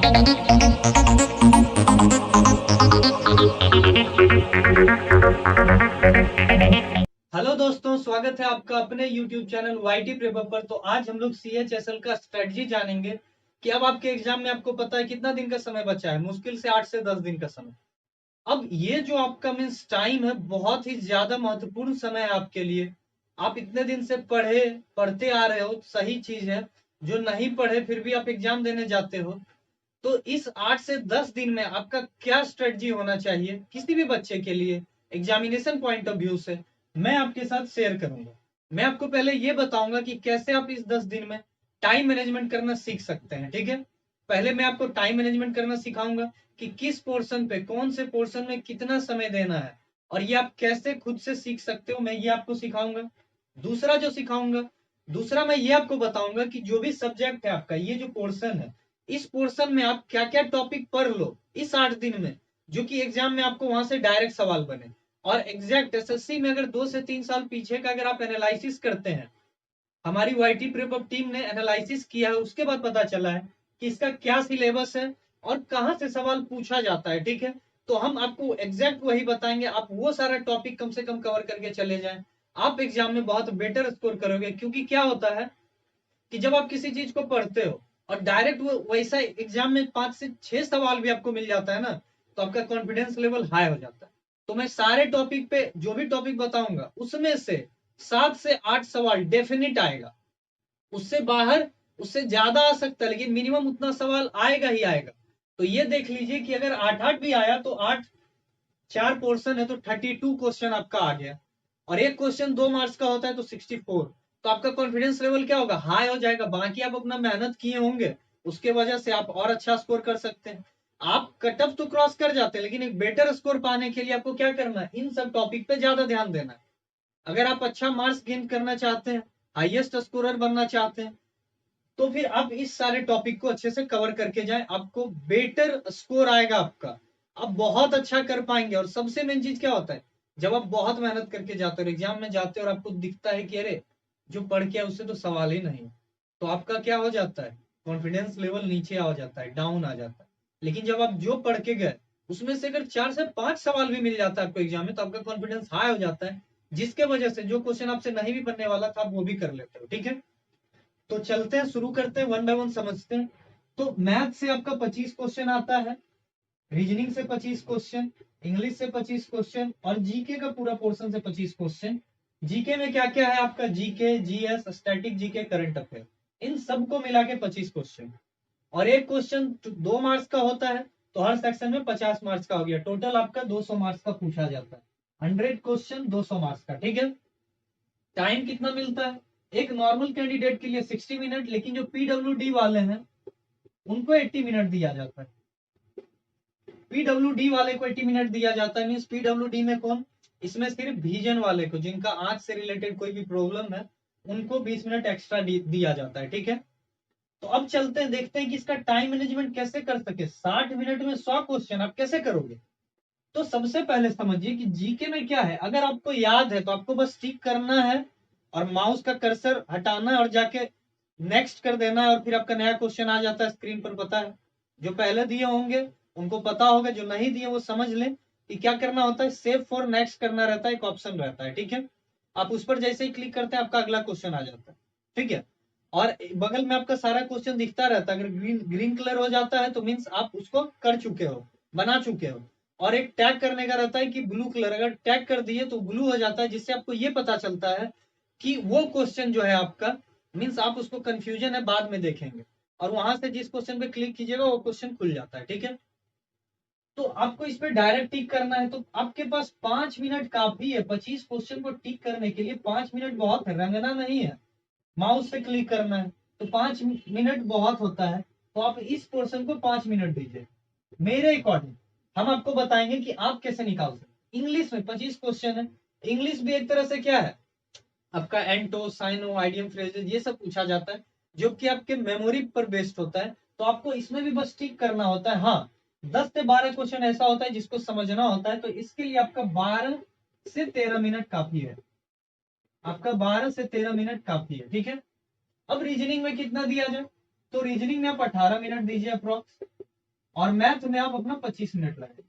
Hello दोस्तों, स्वागत है आपका अपने YouTube चैनल वाईटी प्रेपर पर। तो आज हम लोग CHSL का स्ट्रेटजी जानेंगे कि अब आपके एग्जाम में आपको पता है कितना दिन का समय बचा है। मुश्किल से 8 से 10 दिन का समय। अब ये जो आपका मीन्स टाइम है, बहुत ही ज्यादा महत्वपूर्ण समय है आपके लिए। आप इतने दिन से पढ़ते आ रहे हो, सही चीज है। जो नहीं पढ़े फिर भी आप एग्जाम देने जाते हो, तो इस 8 से 10 दिन में आपका क्या स्ट्रेटजी होना चाहिए किसी भी बच्चे के लिए एग्जामिनेशन पॉइंट ऑफ व्यू से, मैं आपके साथ शेयर करूंगा। मैं आपको पहले ये बताऊंगा कि कैसे आप इस 10 दिन में टाइम मैनेजमेंट करना सीख सकते हैं। ठीक है, पहले मैं आपको टाइम मैनेजमेंट करना सिखाऊंगा कि किस पोर्शन पे, कौन से पोर्शन में कितना समय देना है, और ये आप कैसे खुद से सीख सकते हो, मैं ये आपको सिखाऊंगा। दूसरा जो सिखाऊंगा, दूसरा मैं ये आपको बताऊंगा कि जो भी सब्जेक्ट है आपका, ये जो पोर्शन है, इस पोर्शन में आप क्या क्या टॉपिक पढ़ लो इस 8 दिन में, जो कि एग्जाम में आपको वहां से डायरेक्ट सवाल बने। और एग्जैक्ट SSC में अगर 2 से 3 साल पीछे का अगर आप एनालिसिस करते हैं, हमारी वाईटी प्रेप टीम ने एनालिसिस किया है, उसके बाद पता चला है कि इसका क्या सिलेबस है और कहां से सवाल पूछा जाता है। ठीक है, तो हम आपको एग्जैक्ट वही बताएंगे। आप वो सारा टॉपिक कम से कम कवर करके चले जाएं, आप एग्जाम में बहुत बेटर स्कोर करोगे। क्योंकि क्या होता है कि जब आप किसी चीज को पढ़ते हो और डायरेक्ट वो वैसा एग्जाम में 5 से 6 सवाल भी आपको मिल जाता है ना, तो आपका कॉन्फिडेंस लेवल हाई हो जाता है। तो मैं सारे टॉपिक पे जो भी टॉपिक बताऊंगा उसमें से 7 से 8 सवाल डेफिनेट आएगा। उससे बाहर, उससे ज्यादा आ सकता है, लेकिन मिनिमम उतना सवाल आएगा ही आएगा। तो ये देख लीजिए कि अगर 8 8 भी आया तो 8, 4 पोर्शन है तो 32 क्वेश्चन आपका आ गया। और एक क्वेश्चन 2 मार्क्स का होता है तो 64। तो आपका कॉन्फिडेंस लेवल क्या होगा, हाई हो जाएगा। बाकी आप अपना मेहनत किए होंगे, उसके वजह से आप और अच्छा स्कोर कर सकते हैं। आप कट ऑफ तो क्रॉस कर जाते हैं, लेकिन एक बेटर स्कोर पाने के लिए आपको क्या करना है, इन सब टॉपिक पे ज्यादा ध्यान देना है। अगर आप अच्छा मार्क्स गेन करना चाहते हैं, हाईएस्ट स्कोरर बनना चाहते हैं, तो फिर आप इस सारे टॉपिक को अच्छे से कवर करके जाएं, आपको बेटर स्कोर आएगा आपका। आप बहुत अच्छा कर पाएंगे। और सबसे मेन चीज क्या होता है, जब आप बहुत मेहनत करके जाते हो, एग्जाम में जाते हो और आपको दिखता है कि अरे जो पढ़ के उससे तो सवाल ही नहीं, तो आपका क्या हो जाता है, कॉन्फिडेंस लेवल नीचे आ जाता है, डाउन आ जाता है। लेकिन जब आप जो पढ़ के गए उसमें से अगर 4 से 5 सवाल भी मिल जाता है आपको एग्जाम में, तो आपका कॉन्फिडेंस हाई हो जाता है, जिसके वजह से जो क्वेश्चन आपसे नहीं भी बनने वाला था आप वो भी कर लेते हो। ठीक है, तो चलते हैं, शुरू करते हैं, वन बाय वन समझते हैं। तो मैथ से आपका 25 क्वेश्चन आता है, रीजनिंग से 25 क्वेश्चन, इंग्लिश से 25 क्वेश्चन, और जीके का पूरा पोर्शन से 25 क्वेश्चन। जीके में क्या क्या है आपका, GK, GS, static GK, current affair, इन सबको मिला के 25 क्वेश्चन। और एक क्वेश्चन 2 मार्क्स का होता है, तो हर सेक्शन में 50 मार्क्स का हो गया, टोटल आपका 200 मार्क्स का पूछा जाता है। 100 क्वेश्चन 200 मार्क्स का। ठीक है, टाइम कितना मिलता है एक नॉर्मल कैंडिडेट के लिए, 60 मिनट, लेकिन जो PWD वाले हैं उनको 80 मिनट दिया जाता है। PWD वाले को 80 मिनट दिया जाता है। मीन्स PWD में कौन, इसमें सिर्फ विजन वाले को, जिनका आंख से रिलेटेड कोई भी प्रॉब्लम है, उनको 20 मिनट एक्स्ट्रा दिया जाता है। ठीक है, तो अब चलते हैं, देखते हैं कि इसका टाइम मैनेजमेंट कैसे कर सके। 60 मिनट में 100 क्वेश्चन आप कैसे करोगे। तो सबसे पहले समझिए कि जीके में क्या है। अगर आपको याद है तो आपको बस टिक करना है और माउस का कर्सर हटाना है और जाके नेक्स्ट कर देना है, और फिर आपका नया क्वेश्चन आ जाता है स्क्रीन पर। पता है, जो पहले दिए होंगे उनको पता होगा, जो नहीं दिए वो समझ लें कि क्या करना होता है। सेव फॉर नेक्स्ट करना रहता है, एक ऑप्शन रहता है। ठीक है, आप उस पर जैसे ही क्लिक करते हैं आपका अगला क्वेश्चन आ जाता है। ठीक है, और बगल में आपका सारा क्वेश्चन दिखता रहता है। अगर ग्रीन ग्रीन कलर हो जाता है तो मीन्स आप उसको कर चुके हो, बना चुके हो। और एक टैग करने का रहता है कि ब्लू कलर, अगर टैग कर दिए तो ब्लू हो जाता है, जिससे आपको ये पता चलता है कि वो क्वेश्चन जो है आपका, मीन्स आप उसको कंफ्यूजन है बाद में देखेंगे, और वहां से जिस क्वेश्चन पे क्लिक कीजिएगा वो क्वेश्चन खुल जाता है। ठीक है, तो आपको इस पे डायरेक्ट टिक करना है, तो आपके पास 5 मिनट काफी है 25 क्वेश्चन को टिक करने के लिए। 5 मिनट बहुत है, रंगना नहीं है, माउस से क्लिक करना है, तो 5 मिनट बहुत होता है। तो आप इस पोर्शन को 5 मिनट दीजिए। मेरे अकॉर्डिंग हम आपको बताएंगे कि आप कैसे निकाल सकते। इंग्लिश में 25 क्वेश्चन है। इंग्लिश भी एक तरह से क्या है, आपका एंटो, साइनो, आइडियम, फ्रेजेस, ये सब पूछा जाता है, जो कि आपके मेमोरी पर बेस्ड होता है। तो आपको इसमें भी बस टिक करना होता है। हाँ, 10 से 12 क्वेश्चन ऐसा होता है जिसको समझना होता है, तो इसके लिए आपका 12 से 13 मिनट काफी है। आपका 12 से 13 मिनट काफी है। ठीक है, अब रीजनिंग में कितना दिया जाए, तो रीजनिंग में आप 18 मिनट दीजिए अप्रोक्स। और मैथ में आप अपना 25 मिनट लगाइए।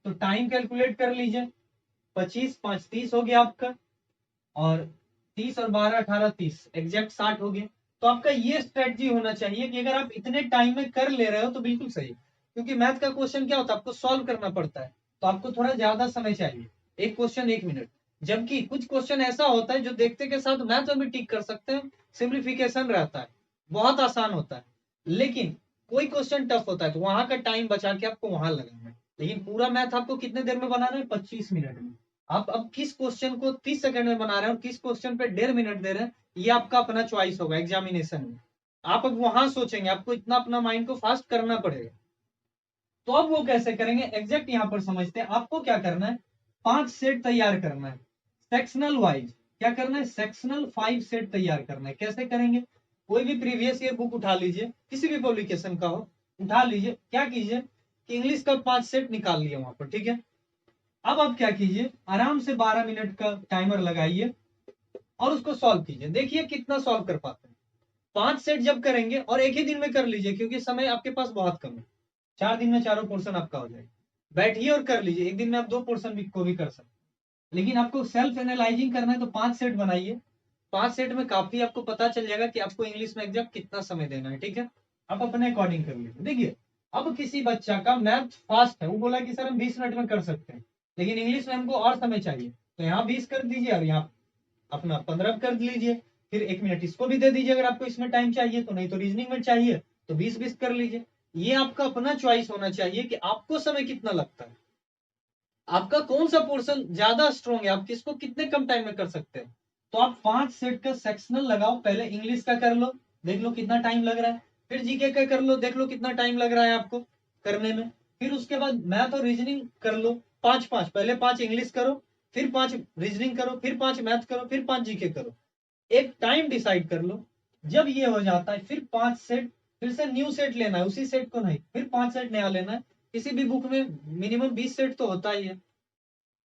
तो टाइम कैलकुलेट कर लीजिए, 25 5 30 हो गया आपका, और 30 और 12 18 30 एग्जैक्ट 60 हो गया। तो आपका ये स्ट्रेटजी होना चाहिए कि अगर आप इतने टाइम में कर ले रहे हो तो बिल्कुल सही, क्योंकि मैथ का क्वेश्चन क्या होता है, आपको सॉल्व करना पड़ता है, तो आपको थोड़ा ज्यादा समय चाहिए, एक क्वेश्चन 1 मिनट। जबकि कुछ क्वेश्चन ऐसा होता है जो देखते के साथ मैथ में भी टिक कर सकते हैं, सिंप्लीफिकेशन रहता है, बहुत आसान होता है। लेकिन कोई क्वेश्चन टफ होता है तो वहां का टाइम बचा के आपको वहां लगाना है। लेकिन पूरा मैथ आपको कितने देर में बनाना है, 25 मिनट में। आप अब किस क्वेश्चन को 30 सेकंड में बना रहे हैं और किस क्वेश्चन पे 1.5 मिनट दे रहे हैं, ये आपका अपना चॉइस होगा एग्जामिनेशन में। आप अब वहां सोचेंगे, आपको इतना अपना माइंड को फास्ट करना पड़ेगा। तो अब वो कैसे करेंगे एग्जैक्ट यहाँ पर समझते हैं। आपको क्या करना है, 5 सेट तैयार करना है सेक्शनल वाइज। क्या करना है, सेक्शनल 5 सेट तैयार करना है। कैसे करेंगे, कोई भी प्रीवियस ईयर बुक उठा लीजिए, किसी भी पब्लिकेशन का हो, उठा लीजिए। क्या कीजिए कि इंग्लिश का 5 सेट निकाल लिया वहां पर, ठीक है। अब आप क्या कीजिए, आराम से 12 मिनट का टाइमर लगाइए और उसको सॉल्व कीजिए, देखिए कितना सॉल्व कर पाते हैं। 5 सेट जब करेंगे, और एक ही दिन में कर लीजिए क्योंकि समय आपके पास बहुत कम है, 4 दिन में चारों पोर्शन आपका हो जाएगा। बैठिए और कर लीजिए, एक दिन में आप 2 पोर्शन भी को भी कर सकते हैं। लेकिन आपको सेल्फ एनालाइजिंग करना है तो 5 सेट बनाइए। 5 सेट में काफी आपको पता चल जाएगा कि आपको इंग्लिश में एग्जैक्ट कितना समय देना है, ठीक है। आप अपने अकॉर्डिंग कर लीजिए। देखिए, अब किसी बच्चा का मैथ फास्ट है, वो बोला कि सर हम 20 मिनट में कर सकते हैं, लेकिन इंग्लिश में हमको और समय चाहिए, तो यहाँ 20 कर दीजिए और यहाँ अपना 15 कर लीजिए। फिर 1 मिनट इसको भी दे दीजिए अगर आपको इसमें टाइम चाहिए तो, नहीं तो रीजनिंग में चाहिए तो 20 20 कर लीजिए। ये आपका अपना चॉइस होना चाहिए कि आपको समय कितना लगता है, आपका कौन सा पोर्शन ज्यादा स्ट्रॉन्ग है, आप किसको कितने कम टाइम में कर सकते हैं। तो आप 5 सेट का सेक्शनल लगाओ, पहले इंग्लिश का कर लो, देख लो कितना टाइम लग रहा है। फिर जीके का कर लो, देख लो कितना टाइम लग रहा है आपको करने में। फिर उसके बाद मैथ और रीजनिंग कर लो, 5 5, पहले 5 इंग्लिश करो, फिर 5 रीजनिंग करो, फिर 5 मैथ करो, फिर 5 जीके करो। एक टाइम डिसाइड कर लो। जब ये हो जाता है फिर 5 सेट, फिर से न्यू सेट लेना है, उसी सेट को नहीं, फिर 5 सेट नया लेना है। किसी भी बुक में मिनिमम 20 सेट तो होता ही है,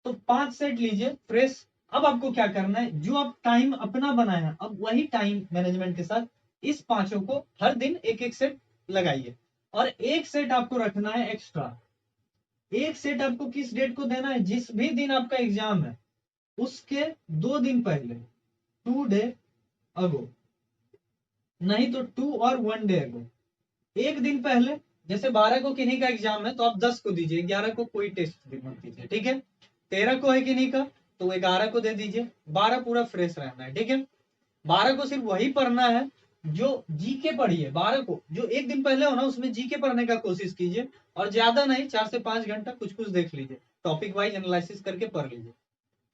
तो 5 सेट लीजिए फ्रेश। अब आपको क्या करना है, जो आप टाइम अपना बनाया है, अब वही टाइम मैनेजमेंट के साथ इस पांचों को हर दिन एक एक सेट लगाइए। और एक सेट आपको रखना है एक्स्ट्रा। एक सेट आपको किस डेट को देना है, जिस भी दिन आपका एग्जाम है उसके 2 दिन पहले, 2 डे अगो, नहीं तो 2 और 1 डे अगो। एक दिन पहले, जैसे 12 को किन्हीं का एग्जाम है तो आप 10 को दीजिए, 11 को कोई टेस्ट मत दीजिए, ठीक है। 13 को है किन्हीं का तो 11 को दे दीजिए, 12 पूरा फ्रेश रहना है, ठीक है। 12 को सिर्फ वही पढ़ना है जो जीके पढ़िए। 12 को जो एक दिन पहले हो ना उसमें जीके पढ़ने का कोशिश कीजिए, और ज्यादा नहीं, 4 से 5 घंटा कुछ कुछ देख लीजिए, टॉपिक वाइज एनालिसिस करके पढ़ लीजिए।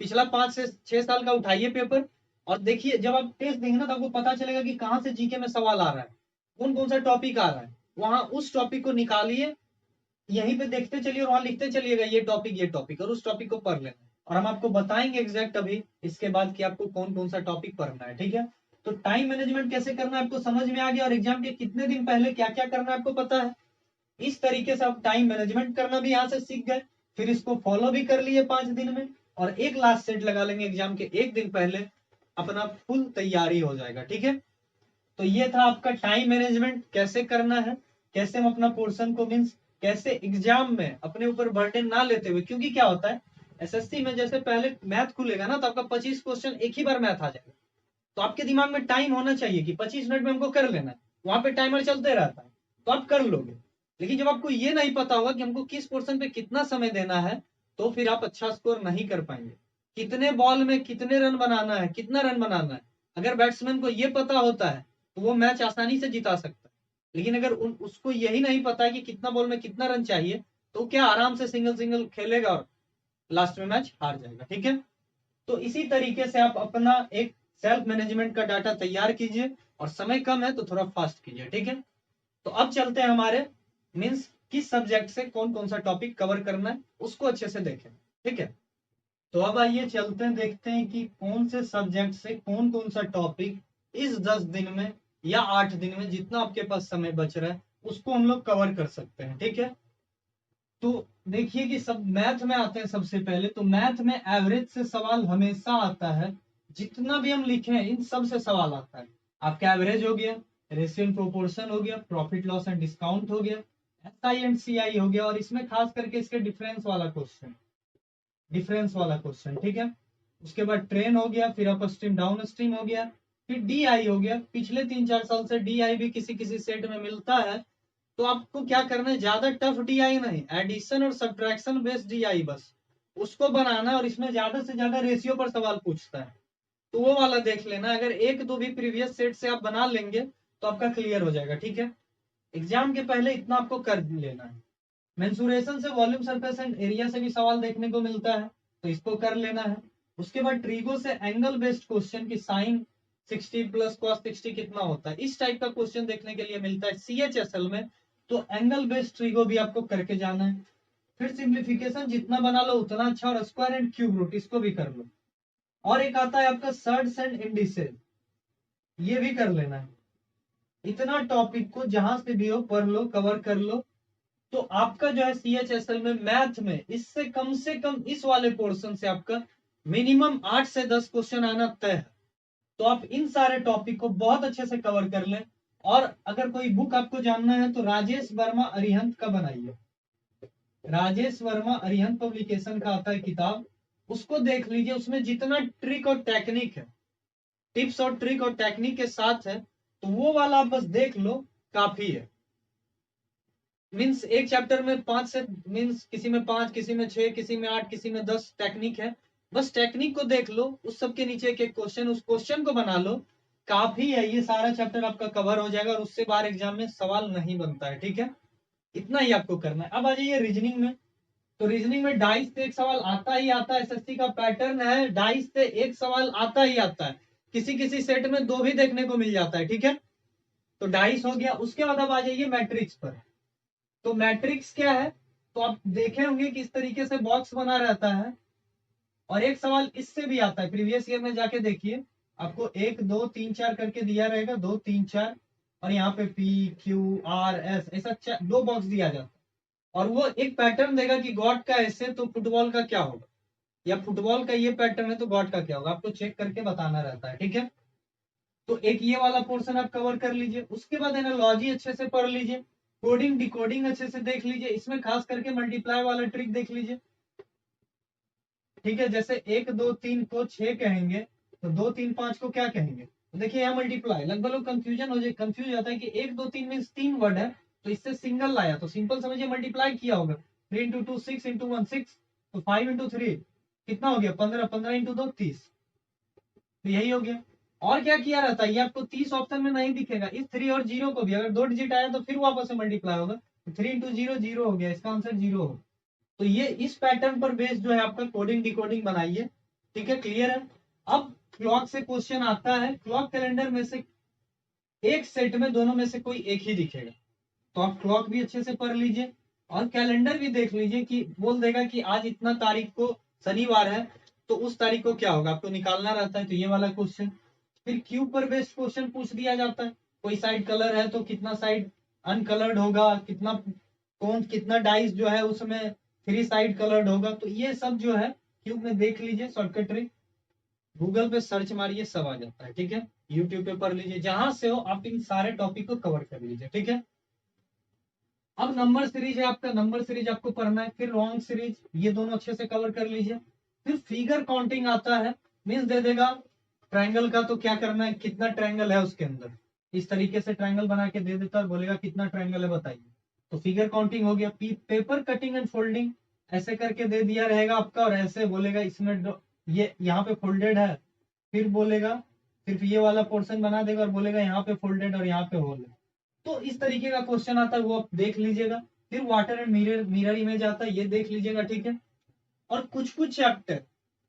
पिछला 5 से 6 साल का उठाइए पेपर, और देखिए जब आप टेस्ट देंगे ना तो आपको पता चलेगा कि कहाँ से जीके में सवाल आ रहा है, कौन कौन सा टॉपिक आ रहा है। वहां उस टॉपिक को निकालिए, यहीं पे देखते चलिए और वहां लिखते चलिएगा ये टॉपिक और उस टॉपिक को पढ़ लेना। और हम आपको बताएंगे एग्जैक्ट अभी इसके बाद कि आपको कौन कौन सा टॉपिक पढ़ना है, ठीक है। तो टाइम मैनेजमेंट कैसे करना है आपको समझ में आ गया, और एग्जाम के कितने दिन पहले क्या क्या करना है आपको पता है। इस तरीके से आप टाइम मैनेजमेंट करना भी यहाँ से सीख गए, फिर इसको फॉलो भी कर लिए 5 दिन में, और एक लास्ट सेट लगा लेंगे एग्जाम के एक दिन पहले, अपना फुल तैयारी हो जाएगा, ठीक है। तो ये था आपका टाइम मैनेजमेंट कैसे करना है, कैसे हम अपना पोर्शन को मीन्स कैसे एग्जाम में अपने ऊपर बर्डन ना लेते हुए। क्योंकि क्या होता है, एसएससी में जैसे पहले मैथ खुलेगा ना तो आपका 25 क्वेश्चन एक ही बार मैथ आ जाएगा, तो आपके दिमाग में टाइम होना चाहिए कि 25 मिनट में हमको कर लेना है, वहां पे टाइमर चलते रहता है तो आप कर लोगे। लेकिन जब आपको ये नहीं पता होगा कि हमको किस पोर्शन पे कितना समय देना है, तो फिर आप अच्छा स्कोर नहीं कर पाएंगे। कितने बॉल में कितने रन बनाना है, कितना रन बनाना है, अगर बैट्समैन को ये पता होता है तो वो मैच आसानी से जिता सकता है। लेकिन अगर उसको यही नहीं पता है कि कितना बॉल में कितना रन चाहिए, तो क्या आराम से सिंगल सिंगल खेलेगा और लास्ट में मैच हार जाएगा, ठीक है। तो इसी तरीके से आप अपना एक सेल्फ मैनेजमेंट का डाटा तैयार कीजिए, और समय कम है तो थोड़ा फास्ट कीजिए, ठीक है। तो अब चलते हैं हमारे मीन्स किस सब्जेक्ट से कौन कौन सा टॉपिक कवर करना है उसको अच्छे से देखें, ठीक है। तो अब आइए चलते हैं, देखते हैं कि कौन से सब्जेक्ट से कौन कौन सा टॉपिक इस 10 दिन में या 8 दिन में जितना आपके पास समय बच रहा है उसको हम लोग कवर कर सकते हैं, ठीक है। तो देखिए कि सब मैथ में आते हैं सबसे पहले, तो मैथ में एवरेज से सवाल हमेशा आता है, जितना भी हम लिखे हैं इन सब से सवाल आता है। आपका एवरेज हो गया, रेशियो एंड प्रोपोर्शन हो गया, प्रॉफिट लॉस एंड डिस्काउंट हो गया, SI एंड CI हो गया, और इसमें खास करके इसके डिफरेंस वाला क्वेश्चन, ठीक है। उसके बाद ट्रेन हो गया, फिर अप स्ट्रीम डाउन स्ट्रीम हो गया, फिर DI हो गया। पिछले 3-4 साल से DI भी किसी किसी सेट में मिलता है, तो आपको क्या करना है, ज्यादा टफ DI नहीं, एडिशन और सब्ट्रैक्शन बेस्ड DI बस उसको बनाना है, और इसमें ज्यादा से ज्यादा रेशियो पर सवाल पूछता है, तो वो वाला देख लेना। अगर एक दो भी प्रीवियस सेट से आप बना लेंगे तो आपका क्लियर हो जाएगा, ठीक है। एग्जाम के पहले इतना आपको कर लेना है। मेंसुरेशन से वॉल्यूम सरफेस एंड एरिया से भी सवाल देखने को मिलता है, तो इसको कर लेना है। उसके बाद ट्रीगो से एंगल बेस्ड क्वेश्चन की साइन 60 प्लस कॉस 60 कितना होता है, इस टाइप का क्वेश्चन देखने के लिए मिलता है CHSL में, तो एंगल बेस्ड ट्रीगो भी आपको करके जाना है। फिर सिंप्लीफिकेशन जितना बना लो उतना अच्छा, और स्क्वायर एंड क्यूब रूट इसको भी कर लो। और एक आता है आपका सर्ड्स एंड इंडिसेस, ये भी कर लेना है। इतना टॉपिक को जहां से भी हो पढ़ लो, कवर कर लो, तो आपका जो है CHSL में मैथ में इससे कम से कम इस वाले पोर्शन से आपका मिनिमम 8 से 10 क्वेश्चन आना तय है। तो आप इन सारे टॉपिक को बहुत अच्छे से कवर कर लें। और अगर कोई बुक आपको जानना है तो राजेश वर्मा अरिहंत का बनाइए, राजेश वर्मा अरिहंत पब्लिकेशन का आता है किताब, उसको देख लीजिए। उसमें जितना ट्रिक और टेक्निक है, टिप्स और ट्रिक और टेक्निक के साथ है, तो वो वाला आप बस देख लो, काफी है। मीन्स एक चैप्टर में 5 से, मीन्स किसी में 5, किसी में 6, किसी में 8, किसी में 10 टेक्निक है। बस टेक्निक को देख लो, उस सब के नीचे एक क्वेश्चन, उस क्वेश्चन को बना लो, काफी है। ये सारा चैप्टर आपका कवर हो जाएगा, और उससे बाहर एग्जाम में सवाल नहीं बनता है, ठीक है। इतना ही आपको करना है। अब आ जाइए रीजनिंग में। तो रीजनिंग में डाइस से एक सवाल आता ही आता है, SSC का पैटर्न है, डाइस से एक सवाल आता ही आता है, किसी किसी सेट में 2 भी देखने को मिल जाता है, ठीक है। तो डाइस हो गया। उसके बाद अब आ जाइए मैट्रिक्स पर। तो मैट्रिक्स क्या है, तो आप देखे होंगे कि इस तरीके से बॉक्स बना रहता है, और एक सवाल इससे भी आता है, प्रीवियस ईयर में जाके देखिए, आपको 1 2 3 4 करके दिया रहेगा, 2 3 4, और यहाँ पे PQRS ऐसा 2 बॉक्स दिया जाता है, और वो एक पैटर्न देगा कि गॉड का ऐसे तो फुटबॉल का क्या होगा, या फुटबॉल का ये पैटर्न है तो गॉड का क्या होगा, आपको चेक करके बताना रहता है, ठीक है। तो एक ये वाला पोर्शन आप कवर कर लीजिए। उसके बाद एनालॉजी अच्छे से पढ़ लीजिए, कोडिंग डिकोडिंग अच्छे से देख लीजिए, इसमें खास करके मल्टीप्लाई वाला ट्रिक देख लीजिए, ठीक है। जैसे 1 2 3 को 6 कहेंगे, तो 2 3 5 को क्या कहेंगे, तो देखिए यहाँ मल्टीप्लाई, लगभग लोग कंफ्यूजन हो जाए, कंफ्यूज जाता है कि 1 2 3 मीन्स 3 वर्ड है, तो इससे सिंगल लाया, तो सिंपल समझिए मल्टीप्लाई किया होगा। 3 इंटू 2 6 इंटू 1 6, तो 5 इंटू 3 कितना हो गया 15, 15 इंटू 2 30, तो यही हो गया। और क्या किया रहता है, ये आपको 30 ऑप्शन में नहीं दिखेगा, इस 3 और 0 को भी अगर 2 डिजिट आया तो फिर वापस से मल्टीप्लाई होगा, 3 इंटू 0 0 हो गया, इसका आंसर 0 हो। तो ये इस पैटर्न पर बेस्ड जो है आपका कोडिंग डिकोडिंग बनाइए, ठीक है, क्लियर है। अब क्लॉक से क्वेश्चन आता है, क्लॉक कैलेंडर में से एक सेट में दोनों में से कोई एक ही दिखेगा, तो आप क्लॉक भी अच्छे से पढ़ लीजिए, और कैलेंडर भी देख लीजिए कि बोल देगा कि आज इतना तारीख को शनिवार है, तो उस तारीख को क्या होगा आपको निकालना रहता है, तो ये वाला क्वेश्चन। फिर क्यूब पर बेस्ड क्वेश्चन पूछ दिया जाता है, कोई साइड कलर है तो कितना साइड अनकलर्ड होगा, कितना कौन कितना डाइस जो है उसमें 3 साइड कलर्ड होगा, तो ये सब जो है क्यूब में देख लीजिए, शॉर्टकट ट्रिक गूगल पे सर्च मारिए, सब आ जाता है, ठीक है। यूट्यूब पे पढ़ लीजिए, जहां से हो आप इन सारे टॉपिक को कवर कर लीजिए, ठीक है। अब नंबर सीरीज है आपका, नंबर सीरीज आपको पढ़ना है, फिर रॉन्ग सीरीज, ये दोनों अच्छे से कवर कर लीजिए। फिर फिगर काउंटिंग आता है, मीन्स दे देगा ट्रायंगल का, तो क्या करना है, कितना ट्रायंगल है उसके अंदर, इस तरीके से ट्रायंगल बना के दे देता है, बोलेगा कितना ट्रायंगल है बताइए, तो फिगर काउंटिंग हो गया। पेपर कटिंग एंड फोल्डिंग ऐसे करके दे दिया रहेगा आपका, और ऐसे बोलेगा इसमें ये यहाँ पे फोल्डेड है, फिर बोलेगा सिर्फ ये वाला पोर्शन बना देगा, और बोलेगा यहाँ पे फोल्डेड और यहाँ पे होल है, तो इस तरीके का क्वेश्चन आता है, वो आप देख लीजिएगा। फिर water and mirror mirror image आता है, ये देख लीजिएगा, ठीक है। और कुछ कुछ चैप्टर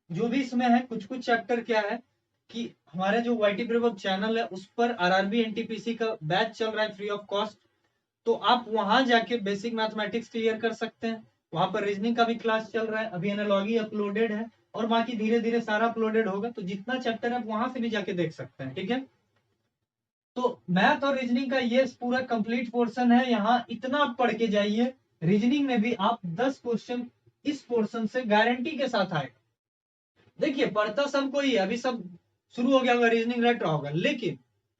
जो भी इसमें है, कुछ कुछ चैप्टर क्या है कि हमारे जो वाईटी प्रेप चैनल है उस पर आरआरबी एनटीपीसी का बैच चल रहा है फ्री ऑफ कॉस्ट, तो आप वहां जाके बेसिक मैथमेटिक्स क्लियर कर सकते हैं। वहां पर रीजनिंग का भी क्लास चल रहा है, अभी एनालॉजी अपलोडेड है, और बाकी धीरे धीरे सारा अपलोडेड होगा, तो जितना चैप्टर है आप वहां से भी जाके देख सकते हैं, ठीक है। तो मैथ और रीजनिंग का ये पूरा कंप्लीट पोर्शन है, यहाँ इतना आप पढ़ के जाइए। रीजनिंग में भी आप 10 क्वेश्चन इस पोर्शन से गारंटी के साथ आएगा। देखिए पढ़ता सबको ही है, अभी सब शुरू हो गया होगा, रीजनिंग रट रहा होगा, लेकिन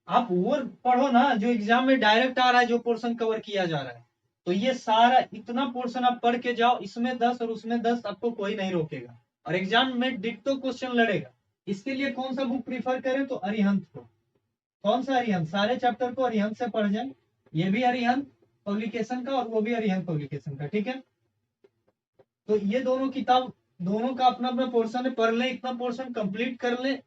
आप वो पढ़ो ना जो एग्जाम में डायरेक्ट आ रहा है, जो पोर्शन कवर किया जा रहा है, तो ये सारा इतना पोर्शन आप पढ़ के जाओ, इसमें 10 और उसमें 10, आपको कोई नहीं रोकेगा और एग्जाम में डिट्टो क्वेश्चन लड़ेगा। इसके लिए कौन सा बुक प्रीफर करें, तो अरिहंत को। कौन सा अरिहंत, सारे चैप्टर को अरिहंत से पढ़ जाए, ये भी अरिहंत पब्लिकेशन का और वो भी अरिहंत पब्लिकेशन का, ठीक है। तो ये दोनों किताब, दोनों का अपना अपना पोर्शन है, पढ़ ले, इतना पोर्शन कंप्लीट कर ले।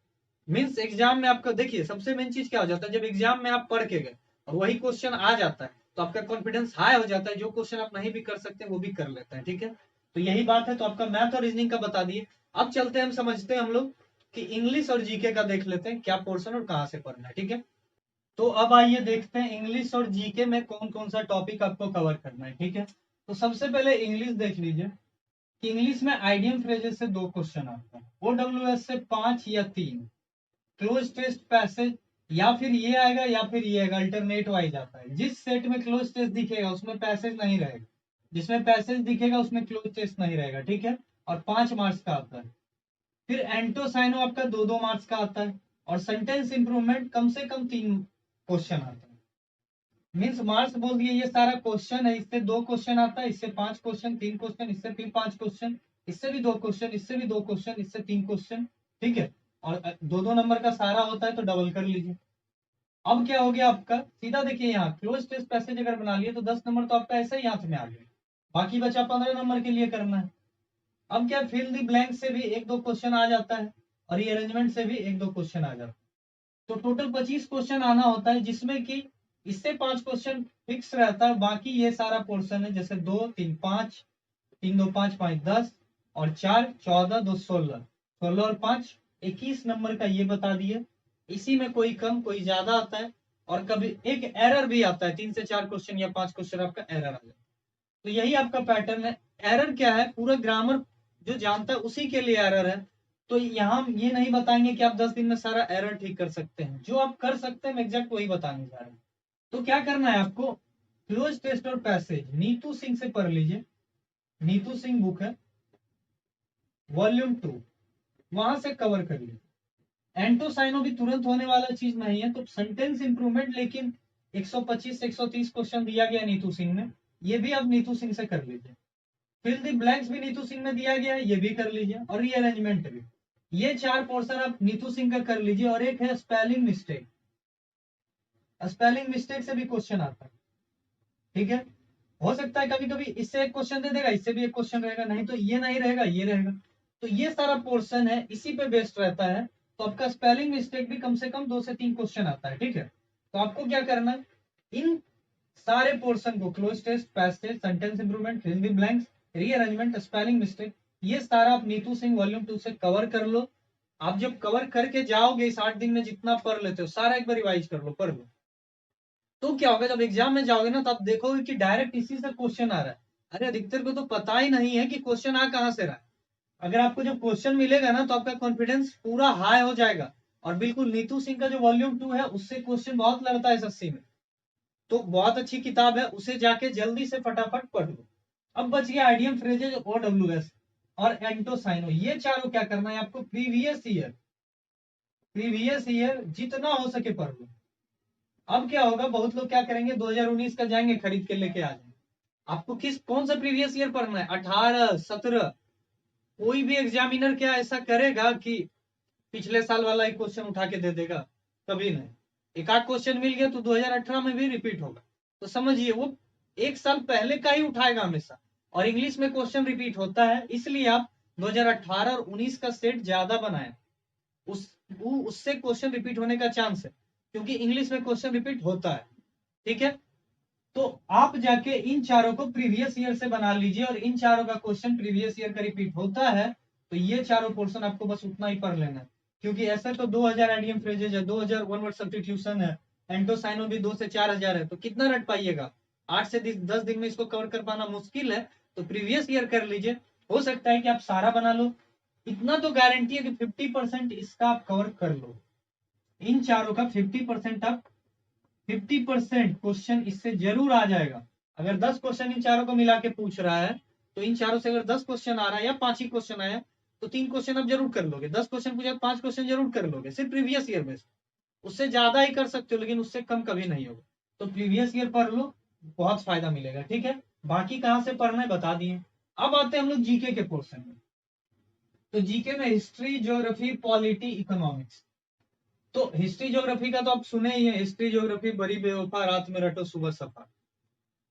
मीन्स एग्जाम में आपका देखिए सबसे मेन चीज क्या हो जाता है, जब एग्जाम में आप पढ़ के गए और वही क्वेश्चन आ जाता है तो आपका कॉन्फिडेंस हाई हो जाता है, जो क्वेश्चन आप नहीं भी कर सकते वो भी कर लेते हैं, ठीक है। तो यही बात है, तो आपका मैथ और रीजनिंग का बता दिए। अब चलते हैं, हम समझते हैं हम लोग कि इंग्लिश और जीके का देख लेते हैं क्या पोर्शन और कहाँ से पढ़ना है, ठीक है। तो अब आइए देखते हैं इंग्लिश और जीके में कौन कौन सा टॉपिक आपको कवर करना है, ठीक है। तो सबसे पहले इंग्लिश देख लीजिए कि इंग्लिश में आइडियम फ्रेजेस से 2 क्वेश्चन आता है, OWS से 5 या 3, क्लोज टेस्ट पैसेज, या फिर ये आएगा या फिर ये आएगा, अल्टरनेट वाइज आता है। जिस सेट में क्लोज टेस्ट दिखेगा उसमें पैसेज नहीं रहेगा, जिसमें पैसेज दिखेगा उसमें क्लोज टेस्ट नहीं रहेगा, ठीक है। और 5 मार्क्स का आता है। फिर एंटोसाइनो आपका 2-2 मार्क्स का आता है, और सेंटेंस इंप्रूवमेंट कम से कम 3 क्वेश्चन आता है। मीन्स मार्क्स बोल दिए, ये सारा क्वेश्चन है, इससे 2 क्वेश्चन आता है, इससे 5 क्वेश्चन, 3 क्वेश्चन, इससे फिर 5 क्वेश्चन, इससे भी 2 क्वेश्चन, इससे भी 2 क्वेश्चन, इससे 3 क्वेश्चन, ठीक है। और 2-2 नंबर का सारा होता है तो डबल कर लीजिए। अब क्या हो गया आपका, सीधा देखिए यहाँ क्लोज टेस्ट पैसेज अगर बना लिए तो 10 नंबर तो आपका ऐसे ही हाथ में आ गए, बाकी बचा 15 नंबर के लिए करना है। अब क्या, फिल द ब्लैंक से भी 1-2 क्वेश्चन आ जाता है, और रीअरेंजमेंट से भी 1-2 क्वेश्चन आ जाता है। तो टोटल 25 क्वेश्चन आना होता है, जिसमें कि इससे 5 क्वेश्चन फिक्स रहता है, बाकी ये सारा पोर्शन है, जैसे 2 3 5, 3 2 5 5 10, और 4 14 2 16, 16 और 5 21 नंबर का ये बता दिए। इसी में कोई कम कोई ज्यादा आता है, और कभी एक एरर भी आता है, 3 से 4 क्वेश्चन या 5 क्वेश्चन आपका एरर आ जाता है। तो यही आपका पैटर्न है। एरर क्या है, पूरा ग्रामर जो जानता है उसी के लिए एरर है। तो यहाँ हम ये नहीं बताएंगे कि आप 10 दिन में सारा एरर ठीक कर सकते हैं, जो आप कर सकते हैं एग्जैक्ट वही बताने जा रहे हैं। तो क्या करना है आपको, क्लोज टेस्ट और पैसेज नीतू सिंह से पढ़ लीजिए। नीतू सिंह बुक है, वॉल्यूम 2, वहां से कवर कर लीजिए। एंटोसाइनो भी तुरंत होने वाला चीज नहीं है, तो सेंटेंस इंप्रूवमेंट लेकिन 125 से 130 क्वेश्चन दिया गया नीतू सिंह में, ये भी आप नीतू सिंह से कर लीजिए। फिल द ब्लैंक्स भी नीतू सिंह में दिया गया है, ये भी कर लीजिए, और रीअरेंजमेंट भी। ये 4 पोर्शन आप नीतू सिंह का कर लीजिए। और एक है स्पेलिंग मिस्टेक, स्पेलिंग मिस्टेक से भी क्वेश्चन आता है, ठीक है। हो सकता है कभी कभी इससे एक क्वेश्चन दे देगा, इससे भी एक क्वेश्चन रहेगा, नहीं तो ये नहीं रहेगा, ये रहेगा। तो ये सारा पोर्शन है, इसी पे बेस्ड रहता है। तो आपका स्पेलिंग मिस्टेक भी कम से कम 2 से 3 क्वेश्चन आता है, ठीक है। तो आपको क्या करना है, इन सारे पोर्शन को, cloze test, passage, sentence improvement, fill the blanks, rearrangement, spelling mistake, ये सारा आप नीतू सिंह वॉल्यूम 2 से कवर कर लो। आप जब कवर करके जाओगे इस 8 दिन में जितना पढ़ लेते हो सारा एक बार रिवाइज कर लो, पढ़ लो। तो क्या होगा, जब एग्जाम में जाओगे ना तो आप देखोगे कि डायरेक्ट इसी से क्वेश्चन आ रहा है। अरे अधिकतर को तो पता ही नहीं है कि क्वेश्चन आ कहाँ से रहा है। अगर आपको जब क्वेश्चन मिलेगा ना तो आपका कॉन्फिडेंस पूरा हाई हो जाएगा। और बिल्कुल नीतू सिंह का जो वॉल्यूम 2 है उससे क्वेश्चन बहुत लड़ता है एसएससी में, तो बहुत अच्छी किताब है, उसे जाके जल्दी से फटाफट पढ़ लो। अब बच गया आइडियम फ्रेजेज, OWS और एंटोसाइनो, ये चारों क्या करना है आपको, प्रीवियस ईयर जितना हो सके पढ़ लो। अब क्या होगा, बहुत लोग क्या करेंगे, 2019 का जाएंगे खरीद के लेके आ जाएंगे। आपको कौन सा प्रीवियस ईयर पढ़ना है, 18 17? कोई भी एग्जामिनर क्या ऐसा करेगा कि पिछले साल वाला एक क्वेश्चन उठा के दे देगा? कभी नहीं। एक आध क्वेश्चन मिल गया तो 2018 में भी रिपीट होगा। तो समझिए वो एक साल पहले का ही उठाएगा हमेशा। और इंग्लिश में क्वेश्चन रिपीट होता है, इसलिए आप 2018 और 19 का सेट ज्यादा बनाए, उससे क्वेश्चन रिपीट होने का चांस है, क्योंकि इंग्लिश में क्वेश्चन रिपीट होता है, ठीक है। तो आप जाके इन चारों को प्रीवियस ईयर से बना लीजिए, और इन चारों का क्वेश्चन प्रीवियस ईयर का रिपीट होता है तो ये चारों पोर्शन आपको बस उतना ही पढ़ लेना है। क्योंकि ऐसे तो 2000 आइडियम फ्रेजेज है, 2000 वन वर्ड सब्स्टिट्यूशन है, एंटोसाइनो भी 2 से 4000 है, तो कितना रट पाइएगा? 8 से 10 दिन में इसको कवर कर पाना मुश्किल है। तो प्रीवियस ईयर कर लीजिए, हो सकता है कि आप सारा बना लो। इतना तो गारंटी है कि 50% इसका आप कवर कर लो, इन चारों का 50% आप 50% क्वेश्चन इससे जरूर आ जाएगा। अगर 10 क्वेश्चन इन चारों को मिला के पूछ रहा है तो इन चारों से अगर 10 क्वेश्चन आ रहा है या 5 ही क्वेश्चन आया तो 3 क्वेश्चन आप जरूर कर लोगे। 10 क्वेश्चन पूछा 5 क्वेश्चन जरूर कर लोगे, सिर्फ प्रीवियस ईयर में। उससे ज्यादा ही कर सकते हो लेकिन उससे कम कभी नहीं होगा। तो प्रीवियस ईयर पढ़ लो, बहुत फायदा मिलेगा, ठीक है। बाकी कहाँ से पढ़ना है बता दिए। अब आते हैं हम लोग जीके के पोर्शन में। तो जीके में हिस्ट्री, ज्योग्राफी, पॉलिटी, इकोनॉमिक्स। तो हिस्ट्री ज्योग्राफी का तो आप सुने ही है, हिस्ट्री ज्योग्राफी बड़ी बेवफा रात में रटो सुबह सफा।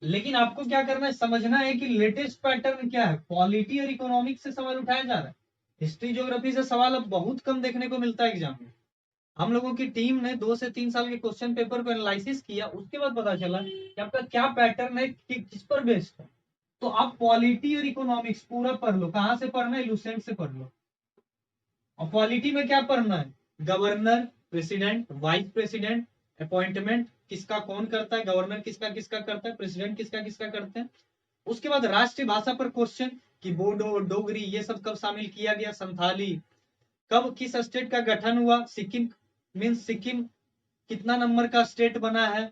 लेकिन आपको क्या करना है, समझना है कि लेटेस्ट पैटर्न क्या है। पॉलिटी और इकोनॉमिक्स से सवाल उठाया जा रहा है, हिस्ट्री ज्योग्राफी से सवाल अब बहुत कम देखने को मिलता है एग्जाम में। हम लोगों की टीम ने 2 से 3 साल के क्वेश्चन पेपर को एनालिसिस किया, उसके बाद पता चला कि आपका क्या पैटर्न है, किस पर बेस्ड है। तो आप पॉलिटी और इकोनॉमिक्स पूरा पढ़ लो। कहाँ से पढ़ना है, लुसेंट से पढ़ लो। और पॉलिटी में क्या पढ़ना है, governor, president, vice president, appointment किसका कौन करता है, गवर्नर किसका किसका करता है, प्रेसिडेंट किसका किसका करते हैं। उसके बाद राष्ट्रीय भाषा पर क्वेश्चन कि बोडो, डोगरी ये सब कब शामिल किया गया, संथाली कब किस स्टेट का गठन हुआ, सिक्किम मीन्स सिक्किम कितना नंबर का स्टेट बना है,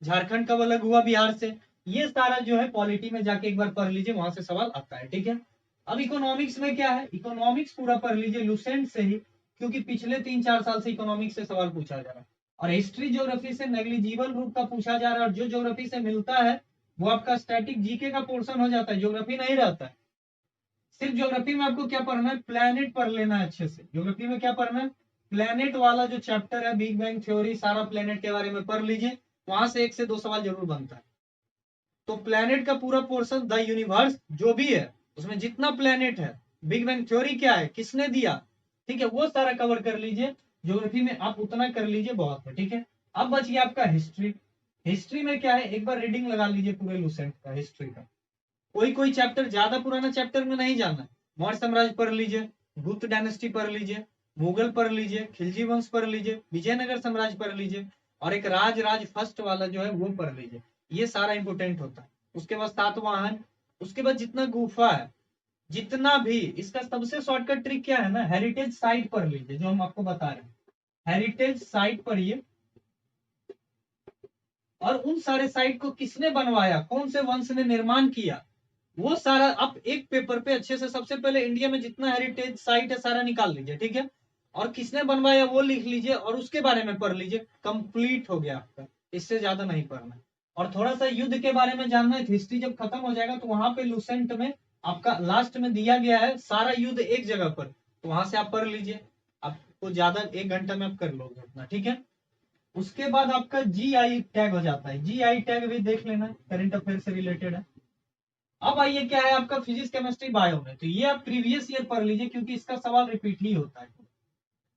झारखंड कब अलग हुआ बिहार से। ये सारा जो है पॉलिटी में जाके एक बार पढ़ लीजिए, वहां से सवाल आता है, ठीक है। अब इकोनॉमिक्स में क्या है, इकोनॉमिक्स पूरा पढ़ लीजिए लुसेंट से ही, क्योंकि पिछले 3-4 साल से इकोनॉमिक्स से सवाल पूछा जा रहा है। और हिस्ट्री ज्योग्राफी से नेग्लिजिबल रूप का पूछा जा रहा है, और जो ज्योग्राफी से मिलता है वो आपका स्टैटिक जीके का पोर्शन हो जाता है, ज्योग्राफी नहीं रहता है। सिर्फ ज्योग्राफी में आपको क्या पढ़ना है, प्लेनेट पढ़ लेना है अच्छे से। ज्योग्राफी में क्या पढ़ना है, प्लेनेट वाला जो चैप्टर है, बिग बैंग थ्योरी, सारा प्लेनेट के बारे में पढ़ लीजिए, वहां से 1 से 2 सवाल जरूर बनता है। तो प्लेनेट का पूरा पोर्शन, द यूनिवर्स जो भी है उसमें जितना प्लेनेट है, बिग बैंग थ्योरी क्या है, किसने दिया, ठीक है, वो सारा कवर कर लीजिए। ज्योग्राफी में आप उतना कर लीजिए, बहुत है, ठीक है। अब बच गया आपका हिस्ट्री। हिस्ट्री में क्या है, एक बार रीडिंग लगा लीजिए पूरे लुसेंट का हिस्ट्री का। कोई कोई चैप्टर, ज्यादा पुराना चैप्टर में नहीं जाना, मौर्य साम्राज्य पढ़ लीजिए, गुप्त डायनेस्टी पढ़ लीजिए, मुगल पढ़ लीजिए, खिलजी वंश पढ़ लीजिए, विजयनगर साम्राज्य पढ़ लीजिए, और एक राज राज फर्स्ट वाला जो है वो पढ़ लीजिए। ये सारा इंपोर्टेंट होता है। उसके बाद सातवाहन, उसके बाद जितना गुफा है, जितना भी, इसका सबसे शॉर्टकट ट्रिक क्या है ना, हेरिटेज साइट पढ़ लीजिए, जो हम आपको बता रहे हैं। हेरिटेज साइट पढ़िए, और उन सारे साइट को किसने बनवाया, कौन से वंश ने निर्माण किया, वो सारा आप एक पेपर पे अच्छे से, सबसे पहले इंडिया में जितना हेरिटेज साइट है सारा निकाल लीजिए, ठीक है। और किसने बनवाया वो लिख लीजिए, और उसके बारे में पढ़ लीजिए, कंप्लीट हो गया आपका। इससे ज्यादा नहीं पढ़ना। और थोड़ा सा युद्ध के बारे में जानना है, हिस्ट्री जब खत्म हो जाएगा तो वहां पे लुसेंट में आपका लास्ट में दिया गया है सारा युद्ध एक जगह पर, तो वहां से आप पढ़ लीजिए। आपको ज्यादा 1 घंटा में आप कर लोगे उतना, ठीक है। उसके बाद आपका जी आई टैग हो जाता है, जी आई टैग भी देख लेना, करंट अफेयर से रिलेटेड है। अब आइए क्या है आपका फिजिक्स, केमिस्ट्री, बायो में, तो ये आप प्रीवियस ईयर पढ़ लीजिए, क्योंकि इसका सवाल रिपीट ही होता है।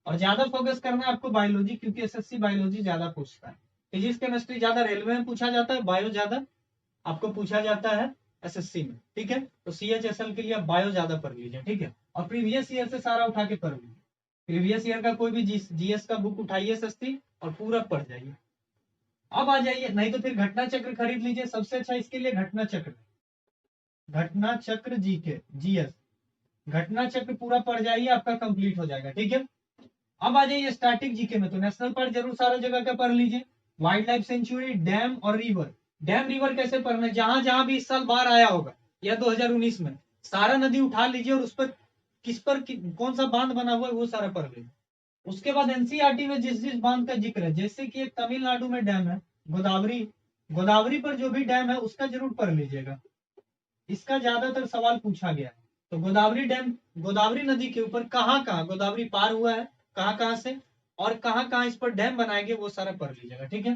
और ज्यादा फोकस करना है आपको बायोलॉजी, क्योंकि एसएससी बायोलॉजी ज्यादा पूछता है। फिजिक्स केमिस्ट्री ज्यादा रेलवे में पूछा जाता है, बायो ज्यादा आपको पूछा जाता है एसएससी में, ठीक है। तो सीएचएसएल के लिए आप बायो ज्यादा पढ़ लीजिए, ठीक है। और प्रीवियस ईयर से सारा उठा के पढ़ लीजिए। प्रीवियस ईयर का कोई भी जीएस का बुक उठाइए सस्ती, और पूरा पढ़ जाइए। अब आ जाइए, नहीं तो फिर घटना चक्र खरीद लीजिए, सबसे अच्छा इसके लिए घटना चक्र। घटना चक्र जी के जीएस, घटना चक्र पूरा पढ़ जाइए, आपका कंप्लीट हो जाएगा, ठीक है। अब आ जाइए स्टैटिक जीके में, तो नेशनल पार्क जरूर सारा जगह का पढ़ लीजिए, वाइल्ड लाइफ सेंचुरी, डैम और रिवर। डैम रिवर कैसे पढ़ना है, जहां जहां भी इस साल बाढ़ आया होगा या 2019 में, सारा नदी उठा लीजिए, और उस पर किस पर कौन सा बांध बना हुआ है वो सारा पढ़ लीजिए। उसके बाद एनसीईआरटी में जिस जिस बांध का जिक्र है, जैसे कि एक तमिलनाडु में डैम है गोदावरी, गोदावरी पर जो भी डैम है उसका जरूर पढ़ लीजिएगा, इसका ज्यादातर सवाल पूछा गया है। तो गोदावरी डैम, गोदावरी नदी के ऊपर कहाँ कहाँ गोदावरी पार हुआ है, कहाँ कहाँ से, और कहाँ कहाँ इस पर डैम बनाएंगे, वो सारा पढ़ लीजिएगा, ठीक है।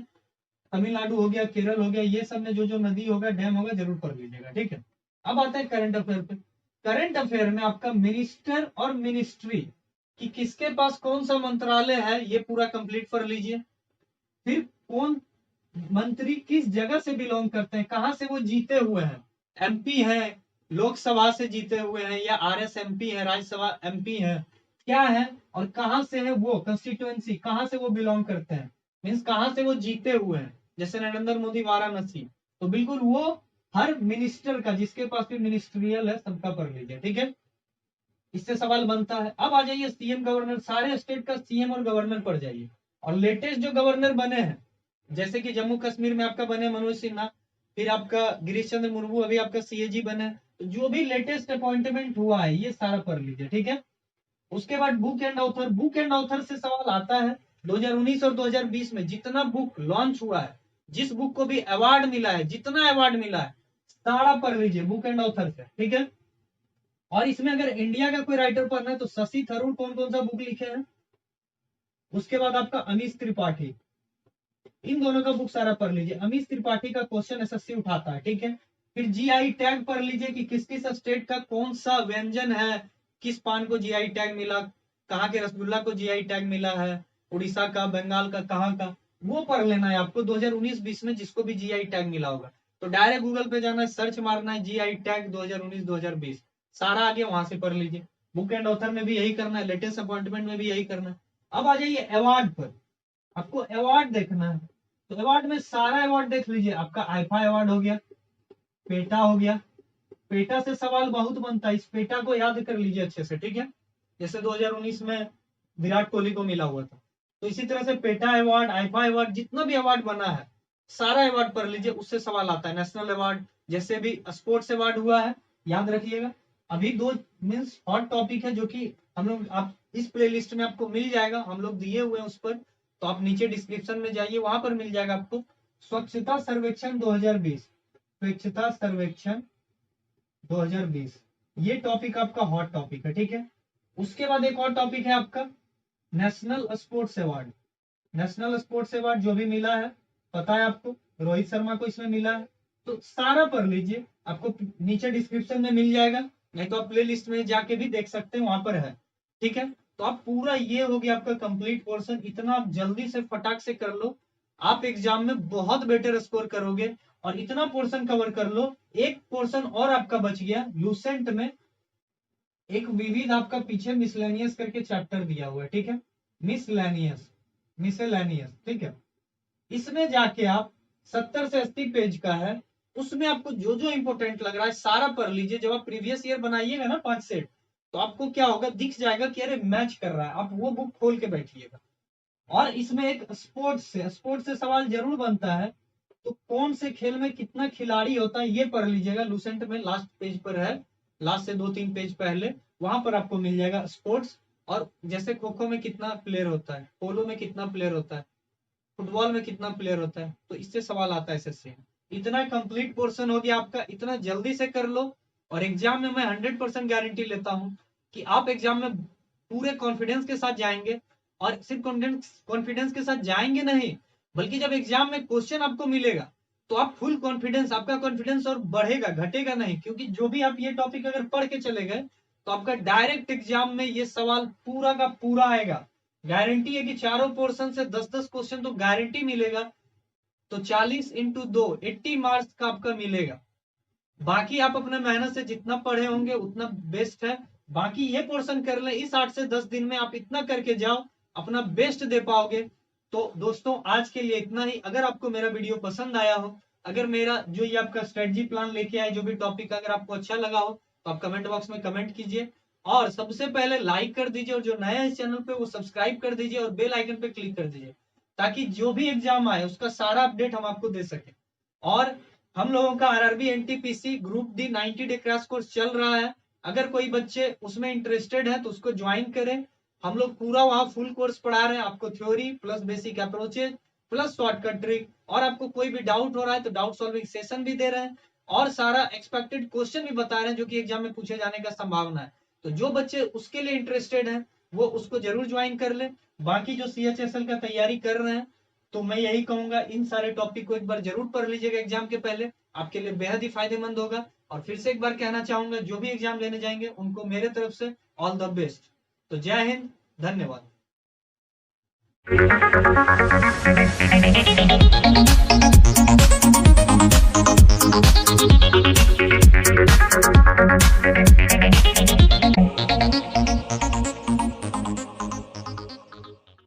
तमिलनाडु हो गया, केरल हो गया, ये सब में जो जो नदी होगा, डैम होगा, जरूर पढ़ लीजिएगा, ठीक है। अब आता है करंट अफेयर पे। करंट अफेयर में आपका मिनिस्टर और मिनिस्ट्री कि किसके पास कौन सा मंत्रालय है, ये पूरा कंप्लीट कर लीजिए। फिर कौन मंत्री किस जगह से बिलोंग करते हैं, कहां से वो जीते हुए हैं, एमपी है, लोकसभा से जीते हुए हैं, या आरएस एमपी है, राज्यसभा एमपी है, क्या है, और कहां से है वो कंस्टिट्यूएंसी, कहां से वो बिलोंग करते हैं, मीन्स कहां से वो जीते हुए हैं। जैसे नरेंद्र मोदी वाराणसी, तो बिल्कुल वो हर मिनिस्टर का, जिसके पास भी मिनिस्ट्रियल है, सबका पढ़ लीजिए, ठीक है। इससे सवाल बनता है। अब आ जाइए सीएम गवर्नर, सारे स्टेट का सीएम और गवर्नर पढ़ जाइए। और लेटेस्ट जो गवर्नर बने हैं, जैसे कि जम्मू कश्मीर में आपका बने मनोज सिन्हा, फिर आपका गिरीश चंद्र मुर्मू अभी आपका सीएजी बने, तो जो भी लेटेस्ट अपॉइंटमेंट हुआ है ये सारा पढ़ लीजिए, ठीक है। उसके बाद book and author, book and author से सवाल आता है। 2019 और 2020 में जितना बुक लॉन्च हुआ है, जिस बुक को भी अवार्ड मिला है, जितना अवार्ड मिला है, सारा पढ़ लीजिए बुक एंड ऑथर से, ठीक है। और इसमें अगर इंडिया का कोई राइटर पढ़ना है तो शशि थरूर कौन कौन सा बुक लिखे हैं, उसके बाद आपका अमीश त्रिपाठी, इन दोनों का बुक सारा पढ़ लीजिए। अमीश त्रिपाठी का क्वेश्चन एसएससी उठाता है, ठीक है। फिर जीआई टैग पढ़ लीजिए कि किस किस स्टेट का कौन सा व्यंजन है, किस पान को जीआई टैग मिला, कहाँ के रसगुल्ला को जीआई टैग मिला है, उड़ीसा का, बंगाल का, कहाँ का, वो पढ़ लेना है आपको 2019-20 में जिसको भी जीआई टैग मिला होगा। तो डायरेक्ट गूगल पे जाना है, सर्च मारना है जीआई टैग 2019-2020, सारा आगे वहां से पढ़ लीजिए। बुक एंड ऑथर में भी यही करना है, लेटेस्ट अपॉइंटमेंट में भी यही करना है। अब आ जाइए अवार्ड पर, आपको अवार्ड देखना है। तो अवार्ड में सारा अवार्ड देख लीजिए, आपका आईफा अवार्ड हो गया, पेटा हो गया। पेटा से सवाल बहुत बनता है, इस पेटा को याद कर लीजिए अच्छे से, ठीक है। जैसे 2019 में विराट कोहली को मिला हुआ था, तो इसी तरह से पेटा अवार्ड, आईफा अवार्ड, जितना भी अवार्ड बना है सारा अवार्ड पढ़ लीजिए, उससे सवाल आता है। नेशनल अवार्ड, जैसे भी स्पोर्ट्स अवार्ड हुआ है, याद रखिएगा। अभी दो मीन्स हॉट टॉपिक है जो कि हम लोग आप इस प्लेलिस्ट में आपको मिल जाएगा, हम लोग दिए हुए हैं उस पर, तो आप नीचे डिस्क्रिप्शन में जाइए, वहां पर मिल जाएगा आपको। स्वच्छता सर्वेक्षण 2020, स्वच्छता सर्वेक्षण 2020, ये टॉपिक आपका हॉट टॉपिक है, ठीक है। उसके बाद एक और टॉपिक है आपका national sports award. National sports award जो भी मिला है, पता है आपको, रोहित शर्मा को इसमें मिला है, तो सारा पढ़ लीजिए, आपको नीचे डिस्क्रिप्शन में मिल जाएगा, नहीं तो आप प्ले लिस्ट में जाके भी देख सकते हैं, वहां पर है, ठीक है। तो आप पूरा, ये हो गया आपका कंप्लीट पोर्शन। इतना आप जल्दी से फटाक से कर लो, आप एग्जाम में बहुत बेटर स्कोर करोगे। और इतना पोर्शन कवर कर लो, एक पोर्शन और आपका बच गया लूसेंट में, एक विविध आपका पीछे मिसलेनियस करके चैप्टर दिया हुआ है, ठीक है। मिसलेनियस, मिसलेनियस, ठीक है। इसमें जाके आप 70 से 80 पेज का है, उसमें आपको जो जो इंपोर्टेंट लग रहा है सारा पढ़ लीजिए। जब आप प्रीवियस ईयर बनाइएगा ना 5 सेट, तो आपको क्या होगा, दिख जाएगा कि अरे मैच कर रहा है, आप वो बुक खोल के बैठिएगा। और इसमें एक स्पोर्ट्स से सवाल जरूर बनता है, तो कौन से खेल में कितना खिलाड़ी होता है ये पढ़ लीजिएगा। लूसेंट में लास्ट पेज पर है, लास्ट से 2-3 पेज पहले, वहां पर आपको मिल जाएगा स्पोर्ट्स। और जैसे खो खो में कितना प्लेयर होता है, पोलो में कितना प्लेयर होता है, फुटबॉल में कितना प्लेयर होता है, तो इससे सवाल आता है एसएससी में। इतना कंप्लीट पोर्शन हो गया आपका, इतना जल्दी से कर लो। और एग्जाम में मैं 100% गारंटी लेता हूं कि आप एग्जाम में पूरे कॉन्फिडेंस के साथ जाएंगे। और सिर्फ कॉन्फिडेंस के साथ जाएंगे नहीं, बल्कि जब एग्जाम में क्वेश्चन आपको मिलेगा तो आप फुल कॉन्फिडेंस, आपका कॉन्फिडेंस और बढ़ेगा, घटेगा नहीं। क्योंकि जो भी आप ये टॉपिक अगर पढ़ के चले गए तो आपका डायरेक्ट एग्जाम में ये सवाल पूरा का पूरा आएगा। गारंटी है कि चारों पोर्शन से 10-10 क्वेश्चन तो गारंटी मिलेगा। तो 40 इंटू 2, 80 मार्क्स का आपका मिलेगा। बाकी आप अपने मेहनत से जितना पढ़े होंगे उतना बेस्ट है। बाकी ये पोर्शन कर ले, इस 8 से 10 दिन में आप इतना करके जाओ, अपना बेस्ट दे पाओगे। तो दोस्तों आज के लिए इतना ही। अगर आपको मेरा वीडियो पसंद आया हो, अगर मेरा जो ये आपका स्ट्रेटजी प्लान लेके आए, जो भी टॉपिक अगर आपको अच्छा लगा हो, तो आप कमेंट बॉक्स में कमेंट कीजिए। और सबसे पहले लाइक कर दीजिए, और जो नया है इस चैनल पे वो सब्सक्राइब कर दीजिए और बेल आइकन पे क्लिक कर दीजिए, ताकि जो भी एग्जाम आए उसका सारा अपडेट हम आपको दे सके। और हम लोगों का RRB NTPC group D 90 day crash course चल रहा है। अगर कोई बच्चे उसमें इंटरेस्टेड है तो उसको ज्वाइन करें। हम लोग पूरा वहां फुल कोर्स पढ़ा रहे हैं आपको, theory plus basic approaches plus shortcut trick. और आपको कोई भी डाउट हो रहा है तो डाउट सॉल्विंग सेशन भी दे रहे हैं, और सारा एक्सपेक्टेड क्वेश्चन भी बता रहे हैं जो कि एग्जाम में पूछे जाने का संभावना है। तो जो बच्चे उसके लिए इंटरेस्टेड हैं वो उसको जरूर ज्वाइन कर ले। बाकी जो सीएचएसएल का तैयारी कर रहे हैं, तो मैं यही कहूंगा इन सारे टॉपिक को एक बार जरूर पढ़ लीजिएगा एग्जाम के पहले, आपके लिए बेहद ही फायदेमंद होगा। और फिर से एक बार कहना चाहूंगा, जो भी एग्जाम लेने जाएंगे उनको मेरे तरफ से ऑल द बेस्ट। तो जय हिंद, धन्यवाद।